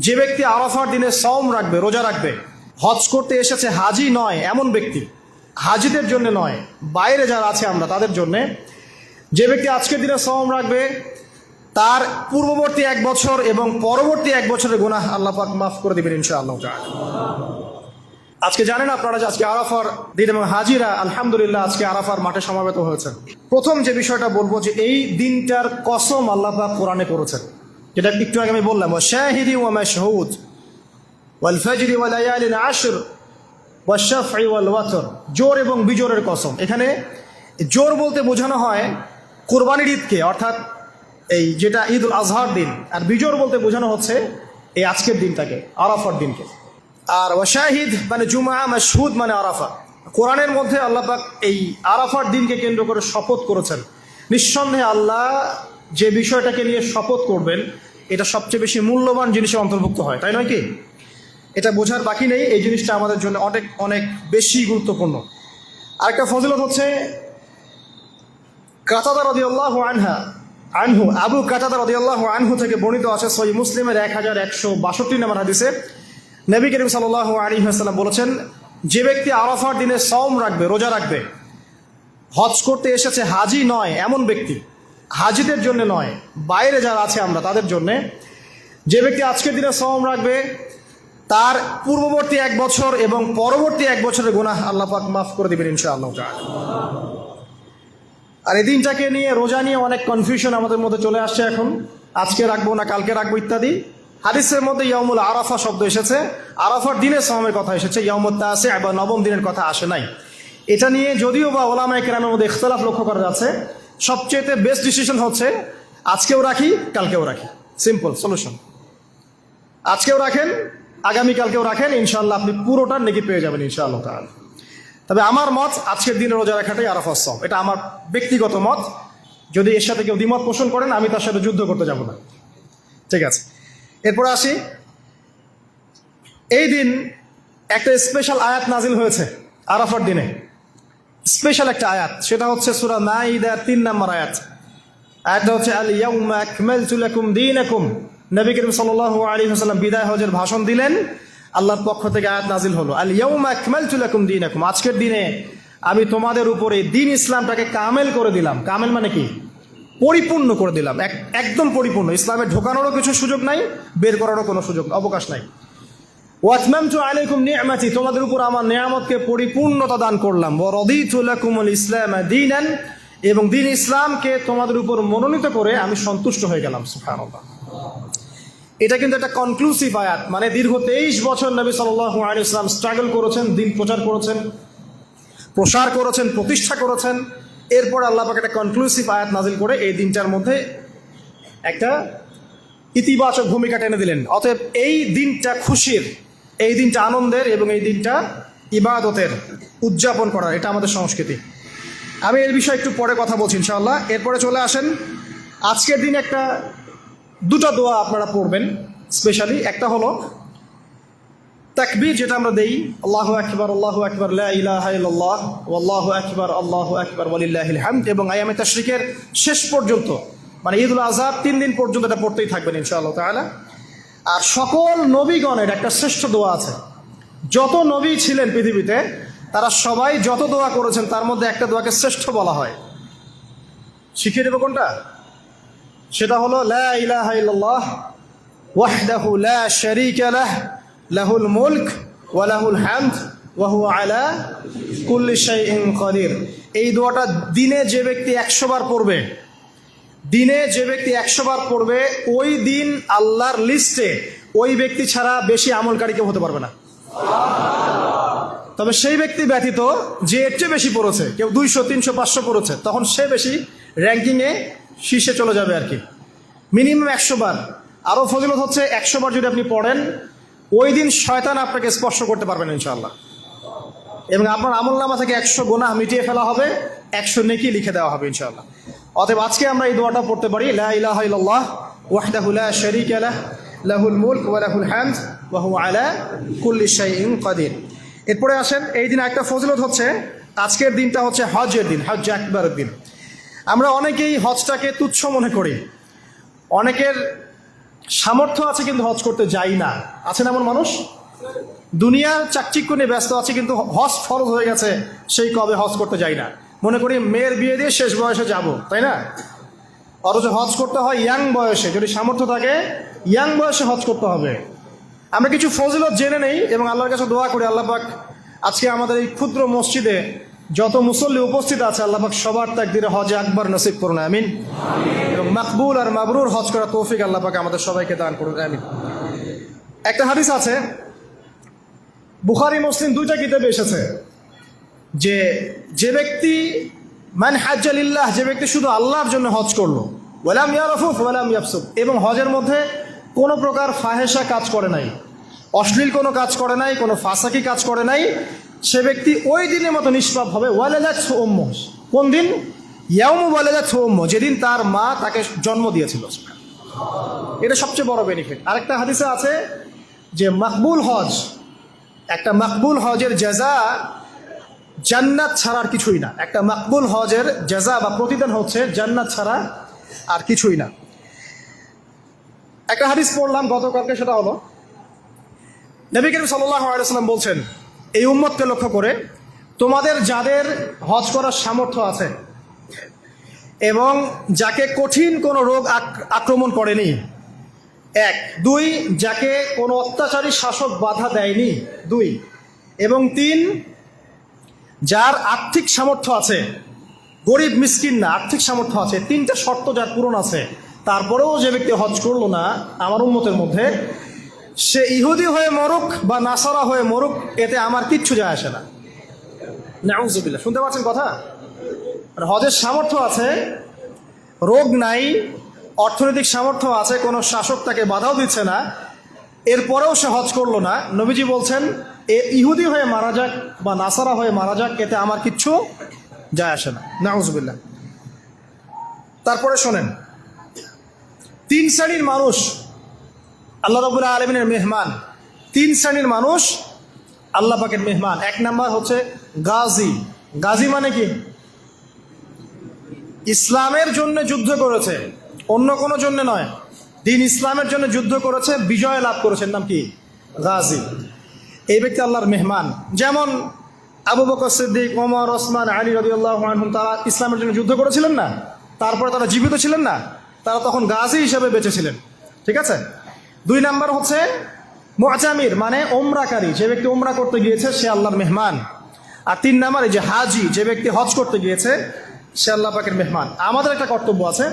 যে ব্যক্তি আরাফার দিনে সওম রাখবে, রোজা রাখবে, হজ করতে এসেছে, হাজি নয় এমন ব্যক্তি, হাজিদের জন্য নয়, বাইরে যারা আছে আমরা তাদের জন্য, যে ব্যক্তি আজকের দিনে সওম রাখবে তার পূর্ববর্তী 1 বছর এবং পরবর্তী 1 বছরের গুনাহ আল্লাহ পাক মাফ করে দিবেন ইনশাআল্লাহ তাআলা। আজকে জানেন আপনারা যে আজকে আরাফার দিন এবং হাজিরা আলহামদুলিল্লাহ আজকে আরাফার মাঠে সমাবেত হয়েছেন। প্রথম যে বিষয়টা বলবো যে এই দিনটার কসম আল্লাহ পাক কোরআনে করেছেন, যেটা একটু আগে আমি বললাম, শাহিদি ওয়া মাশহুদ ওয়াল ফাজরি ওয়া লায়ালিন আশর ওয়া শাফঈ ওয়াল ওয়াতর, জোর এবং বিজোরের কসম। এখানে জোর বলতে বোঝানো হয় কুরবানির ঈদকে, অর্থাৎ এই যেটা ঈদুল আজহার দিন, আর বিজোর বলতে বোঝানো হচ্ছে এই আজকের দিনটাকে, আরাফার দিনকে। আর ওয়াশাহিদ মানে জুমা, মাশহুদ মানে আরাফা। কোরআনের মধ্যে আল্লাহ পাক এই আরাফার দিনকে কেন্দ্র করে শপথ করেছেন। নিঃসন্দেহে আল্লাহ যে বিষয়টাকে নিয়ে শপথ করবেন এটা সবচেয়ে বেশি মূল্যবান জিনিসের অন্তর্ভুক্ত হয়, তাই নয় কি? এটা বোঝার বাকি নেই, এই জিনিসটা আমাদের জন্য অনেক অনেক বেশি গুরুত্বপূর্ণ। আরেকটা ফজিলত হচ্ছে কাতাদা রাদিয়াল্লাহু আনহু, আবু কাতাদা রাদিয়াল্লাহু আনহু থেকে বর্ণিত আছে সহিহ মুসলিমের 1162 নম্বর হাদিসে, নবী করিম সাল্লাল্লাহু আলাইহি ওয়াসাল্লাম বলেছেন, যে ব্যক্তি আরাফার দিনে সওম রাখবে, রোজা রাখবে, হজ করতে এসেছে, হাজি নয় এমন ব্যক্তি, হাজিদের জন্য নয়, বাইরে যারা আছে আমরা তাদের জন্য, যে ব্যক্তি আজকের দিনে সওম রাখবে তার পূর্ববর্তী 1 বছর এবং পরবর্তী 1 বছরের গুনাহ আল্লাহ পাক মাফ করে দিবেন ইনশাআল্লাহ তাআলা। আর এই দিনটাকে নিয়ে, রোজা নিয়ে অনেক কনফিউশন আমাদের মধ্যে চলে আসছে এখন, আজকে রাখবো না কালকে রাখবো ইত্যাদি। হাদিসের মধ্যে ইয়াউমুল আরাফা শব্দ এসেছে, আরাফার দিনে সওমের কথা এসেছে, ইয়াউমুত তাসি বা নবম দিনের কথা আসে নাই। এটা নিয়ে যদিও বা উলামায়ে কেরামের মধ্যে ইখতিলাফ লক্ষ্য করা যাচ্ছে, সবচেয়ে বেস্ট ডিসিশন হচ্ছে আজকেও রাখি কালকেও রাখি, সিম্পল সলিউশন। আজকেও রাখেন, আগামীকালকেও রাখেন, ইনশাআল্লাহ আপনি পুরোটার নেকি পেয়ে যাবেন ইনশাআল্লাহ তাআলা। তবে আমার মত আজকের দিনে রোজা রাখাটাই আরাফার সওম, এটা আমার ব্যক্তিগত মত। যদি এর সাথে কেউ দ্বিমত পোষণ করেন আমি তার সাথে যুদ্ধ করতে যাব না, ঠিক আছে? এরপরে আসি, এই দিন একটা স্পেশাল আয়াত নাজিল হয়েছে আরাফার দিনে, স্পেশাল একটা আয়াত, সেটা হচ্ছে সূরা মাইদার 3 নম্বর আয়াত। আয়াতটা হচ্ছে আল ইয়াউমা আকমালতু লাকুম দীনাকুম। নবী করিম সাল্লাল্লাহু আলাইহি ওয়াসাল্লাম বিদায় হজের ভাষণ দিলেন, আল্লাহর পক্ষ থেকে আয়াত নাজিল হলো, আল ইয়াউমা আকমালতু লাকুম দীনাকুম, আজকের দিনে আমি তোমাদের উপরে দিন ইসলামটাকে কামেল করে দিলাম। কামেল মানে কি? পরিপূর্ণ করে দিলাম, একদম পরিপূর্ণ। ইসলামে ঢোকানোরও কিছু সুযোগ নাই, বের করারও কোনো সুযোগ অবকাশ নাই। ওয়াতমামতু আলাইকুম নি'মাতি, তোমাদের উপর আমার নিয়ামতকে পরিপূর্ণতা দান করলাম। ওয়া রাদিতু লাকুমুল ইসলাম দীনান, এবং দিন ইসলামকে তোমাদের উপর মনোনীত করে আমি সন্তুষ্ট হয়ে গেলাম। সুবহানাল্লাহ। এটা কিন্তু একটা কনক্লুসিভ আয়াত, মানে দীর্ঘ 23 বছর নবী সাল্লাল্লাহু আলাইহি ওয়াসাল্লাম স্ট্রাগল করেছেন, দিন প্রচার করেছেন, প্রসার করেছেন, প্রতিষ্ঠা করেছেন। এরপর আল্লাহ পাক একটা কনক্লুসিভ আয়াত নাজিল করে এই দিনটার মধ্যে একটা ইতিবাচক ভূমিকা টেনে দিলেন। অতএব এই দিনটা খুশির, এই দিনটা আনন্দের, এবং এই দিনটা ইবাদতের, উদযাপন করার, এটা আমাদের সংস্কৃতি। আমি এর বিষয়ে একটু পরে কথা বলছি ইনশাআল্লাহ। এরপরে চলে আসেন, আজকের দিন একটা দুটো দোয়া আপনারা পড়বেন স্পেশালি। একটা হলো তাকবীর, যেটা আমরা দেই, আল্লাহু আকবার আল্লাহু আকবার লা ইলাহা ইল্লাল্লাহ ওয়াল্লাহু আকবার আল্লাহু আকবার ওয়ালিল্লাহিল হামদ, এবং আইয়ামে তাশরিকের শেষ পর্যন্ত, মানে ঈদুল আযহা 3 দিন পর্যন্ত এটা পড়তেই থাকবেন ইনশাআল্লাহ তাআলা। আর সকল নবীগণের একটা শ্রেষ্ঠ দোয়া আছে, যত নবী ছিলেন পৃথিবীতে তারা সবাই যত দোয়া করেছেন তার মধ্যে একটা দোয়াকে শ্রেষ্ঠ বলা হয়। শিখিয়ে দেব কোনটা? সেটা হলো লা ইলাহা ইল্লাল্লাহ ওয়াহদাহু লা শারীকা লাহ লাহুল মুলক ওয়া লাহুল হামদ ওয়া হুয়া আলা কুল্লি শাইইন কাদির। এই দোয়াটা দিনে যে ব্যক্তি 100 বার পড়বে, দিনে যে ব্যক্তি 100 বার পড়বে, ওই দিন আল্লাহর লিস্টে ওই ব্যক্তি ছাড়া বেশি আমলকারী কেউ হতে পারবে না। তবে সেই ব্যক্তি ব্যতীত যে এর চেয়ে বেশি পড়েছে, কেউ 200 300 500 পড়েছে, তখন সে বেশি র্যাঙ্কিংয়ে শীর্ষে চলে যাবে আর কি। মিনিমাম 100 বার। আরও ফজিলত হচ্ছে 100 বার যদি আপনি পড়েন, ওই দিন শয়তান আপনাকে স্পর্শ করতে পারবেন ইনশাআল্লাহ, এবং আপনার আমলনামা থেকে 100 গুনাহ মিটিয়ে ফেলা হবে, 100 নেকি লিখে দেওয়া হবে ইনশাআল্লাহ। অতএব আজকে আমরা এই দোয়াটা পড়তে পারি, লা ইলাহা ইল্লাল্লাহ ওয়াহদাহু লা শারীকা লাহ লাহুল মুলক ওয়া লাহুল হামদ ওয়া হুয়া আলা কুল্লি শাইইন কাদির। এরপরে আসেন, এই দিন একটা ফজিলত হচ্ছে, আজকের দিনটা হচ্ছে হজের দিন, হজ আকবরের দিন। আমরা অনেকেই হজটাকে তুচ্ছ মনে করি, অনেকের সামর্থ্য আছে কিন্তু হজ করতে যাই না। আছেন এমন মানুষ? দুনিয়ার চাকচিক্য নিয়ে ব্যস্ত আছে, কিন্তু হজ ফরজ হয়ে গেছে, সেই কবে হজ করতে যাই না। মনে করি মেয়ের বিয়ে দিয়ে শেষ বয়সে যাব, তাই না? অথচ হজ করতে হয় ইয়াং বয়সে। যদি সামর্থ্য থাকে ইয়াং বয়সে হজ করতে হবে। আমরা কিছু ফজিলত জেনে নেই এবং আল্লাহর কাছে দোয়া করি, আল্লাহ পাক আজকে আমাদের এই ক্ষুদ্র মসজিদে যত মুসল্লি উপস্থিত আছে, আল্লাহ পাক সবার তাকদিরে হজে আকবার নসিব করুন, আমিন। এবং মাকবুল আর মাবরুর হজ করা তৌফিক আল্লাহ পাক আমাদের সবাইকে দান করুন, আমিন। একটা হাদিস আছে, বুখারী মুসলিম দুইটা কিতাবে এসেছে, যে ব্যক্তি মান হাজ্জা লিল্লাহ, যে ব্যক্তি শুধু আল্লাহর জন্য হজ করলো, ওয়ালাম ইয়ারফুফ ওয়ালাম ইয়াফসুক, এবং হজের মধ্যে কোনো প্রকার ফাহেসা কাজ করে নাই, অশ্লীল কোনো কাজ করে নাই, কোনো ফাসাকি কাজ করে নাই, সে ব্যক্তি ওই দিনের মতো নিষ্পাপ হবে। ওয়ালাদাতহু উম্মুহ, কোন দিন? ইয়াউমু ওয়ালাদাতহু উম্মুহ, যেদিন তার মা তাকে জন্ম দিয়েছিল। এটা সবচেয়ে বড় বেনিফিট। আরেকটা হাদিসে আছে যে মাকবুল হজ, একটা মাকবুল হজের জাযা জান্নাত ছাড়া আর কিছুই না। একটা মাকবুল হজের জাযা বা প্রতিদান হচ্ছে জান্নাত ছাড়া আর কিছুই না। একটা হাদিস পড়লাম গতকালকে, সেটা হলো নবী করিম সাল্লাল্লাহু আলাইহি ওয়াসাল্লাম বলছেন এই উম্মতকে লক্ষ্য করে, তোমাদের যাদের হজ করার সামর্থ্য আছে এবং যাকে কঠিন কোনো রোগ আক্রমণ করেনি, 1, 2, যাকে কোনো অত্যাচারী শাসক বাধা দেয়নি, 2, এবং 3, যার আর্থিক সামর্থ্য আছে, গরিব মিসকিন না, আর্থিক সামর্থ্য আছে, 3টা শর্ত যার পূরণ আছে, তারপরেও যে ব্যক্তি হজ করলো না আমার উম্মতের মধ্যে, সে ইহুদি হয়ে মরুক বা নাসারা হয়ে মরুক, এতে আমার কিচ্ছু যায় আসে না। নাউযুবিল্লাহ, শুনতে পাচ্ছেন কথা? মানে হজের সামর্থ্য আছে, রোগ নাই, অর্থনৈতিক সামর্থ্য আছে, কোনো শাসক তাকে বাধাও দিচ্ছে না, এরপরেও সে হজ করলো না, নবীজি বলছেন এ ইহুদি হয়ে মারা যাক বা নাসারা হয়ে মারা যাক, এতে আমার কিচ্ছু যায় আসে না। নাউযুবিল্লাহ। তারপরে শোনেন, 3 শ্রেণীর মানুষ আল্লাহ রাব্বুল আলামিনের মেহমান। 3 শ্রেণীর মানুষ আল্লাহ পাকের মেহমান। 1 নাম্বার হচ্ছে গাজী। গাজী মানে কি? ইসলামের জন্য যুদ্ধ করেছে, অন্য কোনো জন্য নয়, দিন ইসলামের জন্য যুদ্ধ করেছে, বিজয় লাভ করেছেন, নাম কি? গাজী। এই ব্যক্তি আল্লাহর মেহমান। যেমন আবু বকর সিদ্দিক, ওমর, ওসমান, আলী রাদিয়াল্লাহু আনহুম, তারা ইসলামের জন্য যুদ্ধ করেছিলেন না? তারপরে তারা জীবিত ছিলেন না? তারা তখন গাজী হিসেবে বেঁচে ছিলেন। ঠিক আছে? 2 নাম্বার হচ্ছে মুআতামির, মানে ওমরাকারী, যে ব্যক্তি ওমরা করতে গিয়েছে সে আল্লাহর মেহমান। আর 3 নাম্বার এই যে হাজি, যে ব্যক্তি হজ করতে গিয়েছে সে আল্লাহ পাকের মেহমান। আমাদের একটা কর্তব্য আছে,